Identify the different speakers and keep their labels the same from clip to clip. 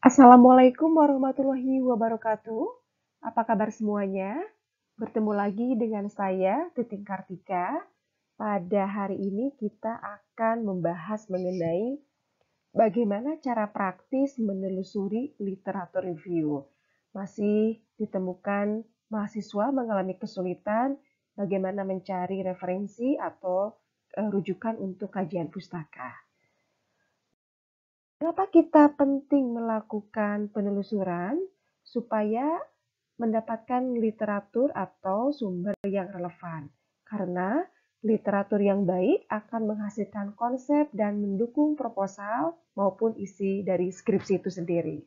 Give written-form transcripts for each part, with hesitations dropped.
Speaker 1: Assalamualaikum warahmatullahi wabarakatuh. Apa kabar semuanya? Bertemu lagi dengan saya, Titing Kartika. Pada hari ini kita akan membahas mengenai bagaimana cara praktis menelusuri literatur review. Masih ditemukan mahasiswa mengalami kesulitan bagaimana mencari referensi atau rujukan untuk kajian pustaka. Kenapa kita penting melakukan penelusuran? Supaya mendapatkan literatur atau sumber yang relevan. Karena literatur yang baik akan menghasilkan konsep dan mendukung proposal maupun isi dari skripsi itu sendiri.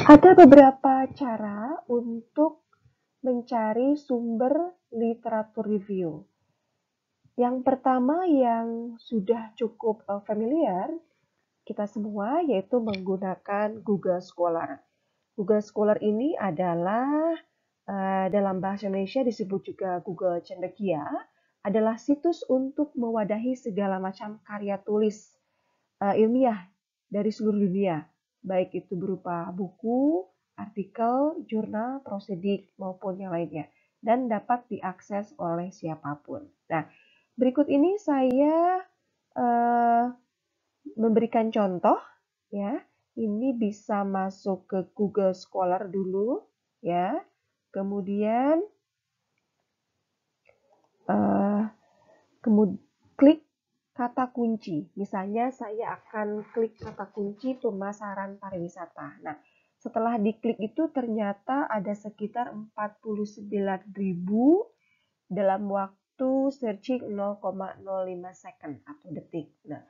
Speaker 1: Ada beberapa cara untuk mencari sumber literatur review. Yang pertama yang sudah cukup familiar kita semua yaitu menggunakan Google Scholar. Google Scholar ini adalah dalam bahasa Indonesia disebut juga Google Cendekia, adalah situs untuk mewadahi segala macam karya tulis ilmiah dari seluruh dunia, baik itu berupa buku, artikel, jurnal, prosedik, maupun yang lainnya, dan dapat diakses oleh siapapun. Nah, berikut ini saya memberikan contoh, ya. Ini bisa masuk ke Google Scholar dulu, ya. Kemudian klik kata kunci. Misalnya saya akan klik kata kunci pemasaran pariwisata. Nah, setelah diklik itu ternyata ada sekitar 49.000 dalam waktu searching 0,05 second atau detik. Nah,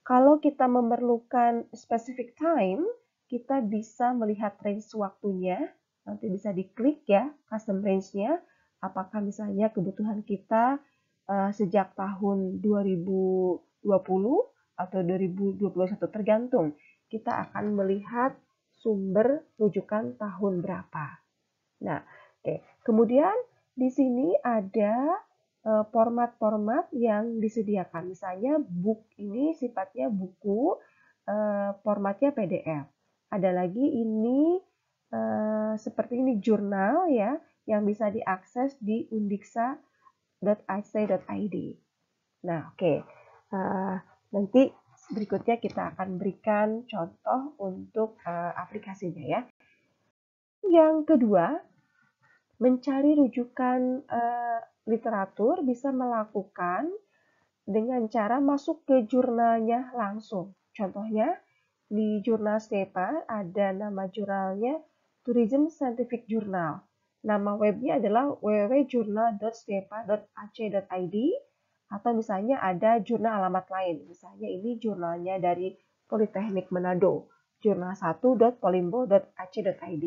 Speaker 1: kalau kita memerlukan specific time, kita bisa melihat range waktunya. Nanti bisa diklik ya, custom range-nya. Apakah misalnya kebutuhan kita sejak tahun 2020 atau 2021 tergantung. Kita akan melihat sumber rujukan tahun berapa. Nah, oke. Kemudian di sini ada format-format yang disediakan. Misalnya book ini sifatnya buku, formatnya PDF. Ada lagi ini seperti ini jurnal ya, yang bisa diakses di undiksa.ac.id. Nah, oke. Nanti berikutnya kita akan berikan contoh untuk aplikasinya ya. Yang kedua, mencari rujukan literatur bisa melakukan dengan cara masuk ke jurnalnya langsung. Contohnya, di jurnal STEPA ada nama jurnalnya Tourism Scientific Journal. Nama webnya adalah www.journal.stepa.ac.id atau misalnya ada jurnal alamat lain. Misalnya ini jurnalnya dari Politeknik Manado, jurnal1.polimbo.ac.id.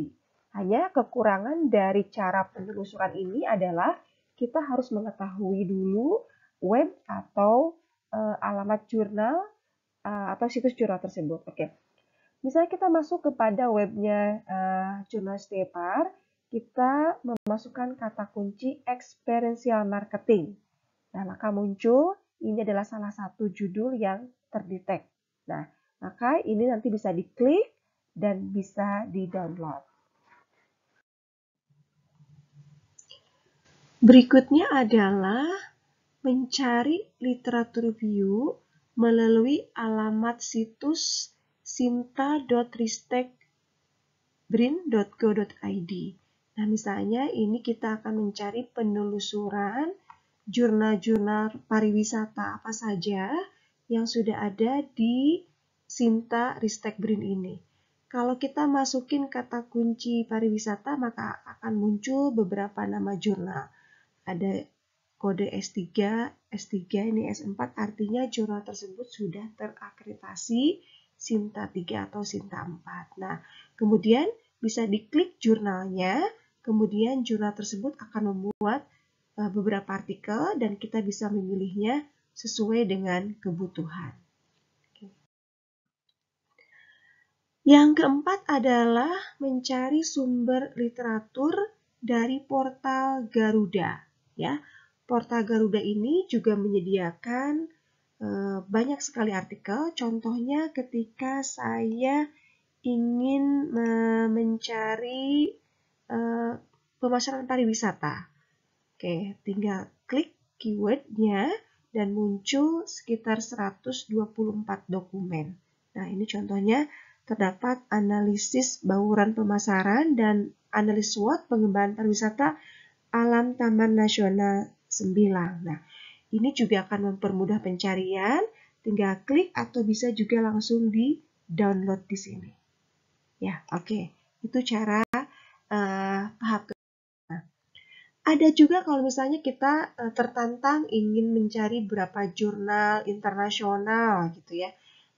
Speaker 1: Hanya kekurangan dari cara penelusuran ini adalah kita harus mengetahui dulu web atau alamat jurnal atau situs jurnal tersebut. Oke. Misalnya kita masuk kepada webnya jurnal STEPAR, kita memasukkan kata kunci experiential marketing. Nah, maka muncul ini adalah salah satu judul yang terdetek. Nah, maka ini nanti bisa diklik dan bisa di-download. Berikutnya adalah mencari literatur review melalui alamat situs sinta.ristekbrin.go.id. Nah, misalnya ini kita akan mencari penelusuran jurnal-jurnal pariwisata apa saja yang sudah ada di Sinta Ristek Brin ini. Kalau kita masukin kata kunci pariwisata, maka akan muncul beberapa nama jurnal. Ada kode S3, S3 ini S4, artinya jurnal tersebut sudah terakreditasi Sinta 3 atau Sinta 4. Nah, kemudian bisa diklik jurnalnya, kemudian jurnal tersebut akan membuat beberapa artikel dan kita bisa memilihnya sesuai dengan kebutuhan. Yang keempat adalah mencari sumber literatur dari portal Garuda. Ya, portal Garuda ini juga menyediakan banyak sekali artikel. Contohnya ketika saya ingin mencari pemasaran pariwisata. Oke, tinggal klik keywordnya dan muncul sekitar 124 dokumen. Nah, ini contohnya terdapat analisis bauran pemasaran dan analisis SWOT pengembangan pariwisata alam Taman Nasional Sembilang. Nah, ini juga akan mempermudah pencarian, tinggal klik atau bisa juga langsung di-download di sini. Ya, oke. Itu cara tahap kedua. Ada juga kalau misalnya kita tertantang ingin mencari berapa jurnal internasional gitu ya.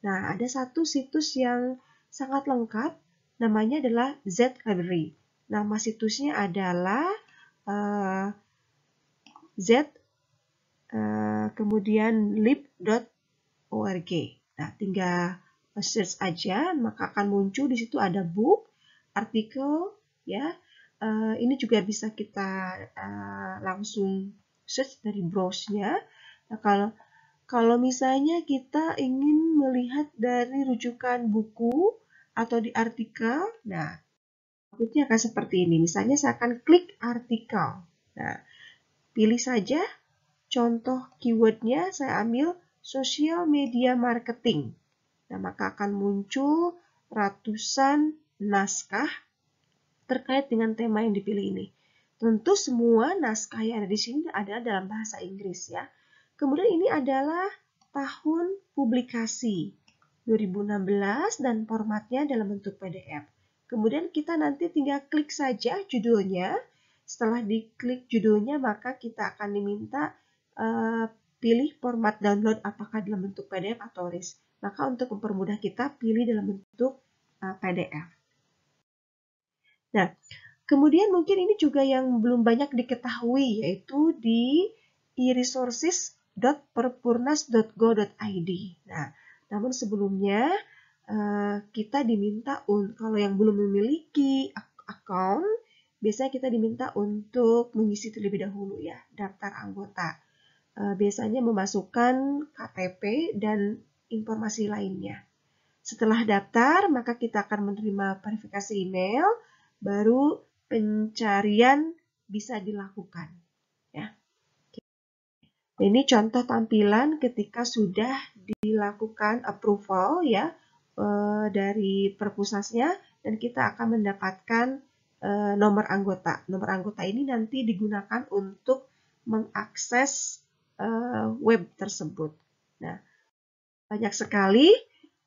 Speaker 1: Nah, ada satu situs yang sangat lengkap, namanya adalah Z Library. Nama situsnya adalah Z kemudian lib.org. Nah, tinggal search aja, maka akan muncul di situ ada book, artikel, ya. Ini juga bisa kita langsung search dari browse-nya. Nah, kalau misalnya kita ingin melihat dari rujukan buku atau di artikel, nah, outputnya akan seperti ini. Misalnya saya akan klik artikel. Nah, pilih saja contoh keywordnya, saya ambil social media marketing. Nah, maka akan muncul ratusan naskah terkait dengan tema yang dipilih ini. Tentu semua naskah yang ada di sini adalah dalam bahasa Inggris ya. Kemudian ini adalah tahun publikasi 2016 dan formatnya dalam bentuk PDF. Kemudian kita nanti tinggal klik saja judulnya. Setelah diklik judulnya maka kita akan diminta pilih format download apakah dalam bentuk PDF atau RIS. Maka untuk mempermudah kita pilih dalam bentuk PDF. Nah, kemudian mungkin ini juga yang belum banyak diketahui yaitu di e-resources.perpurnas.go.id. Nah, namun sebelumnya kita diminta kalau yang belum memiliki account, biasanya kita diminta untuk mengisi terlebih dahulu ya, daftar anggota. Biasanya memasukkan KTP dan informasi lainnya. Setelah daftar, maka kita akan menerima verifikasi email, baru pencarian bisa dilakukan. Ya. Ini contoh tampilan ketika sudah dilakukan approval ya dari Perpusnasnya dan kita akan mendapatkan nomor anggota. Nomor anggota ini nanti digunakan untuk mengakses web tersebut. Nah, banyak sekali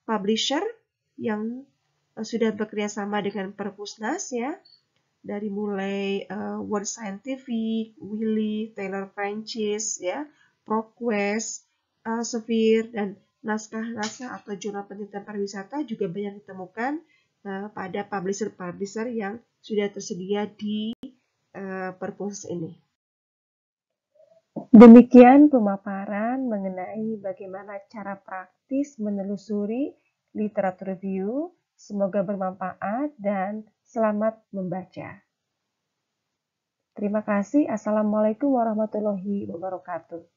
Speaker 1: publisher yang sudah bekerja sama dengan Perpusnas ya, dari mulai World Scientific, Wiley, Taylor Francis ya, ProQuest, Elsevier, dan naskah-naskah atau jurnal penelitian pariwisata juga banyak ditemukan pada publisher-publisher yang sudah tersedia di Perpusnas ini. Demikian pemaparan mengenai bagaimana cara praktis menelusuri literatur review. Semoga bermanfaat dan selamat membaca. Terima kasih. Assalamualaikum warahmatullahi wabarakatuh.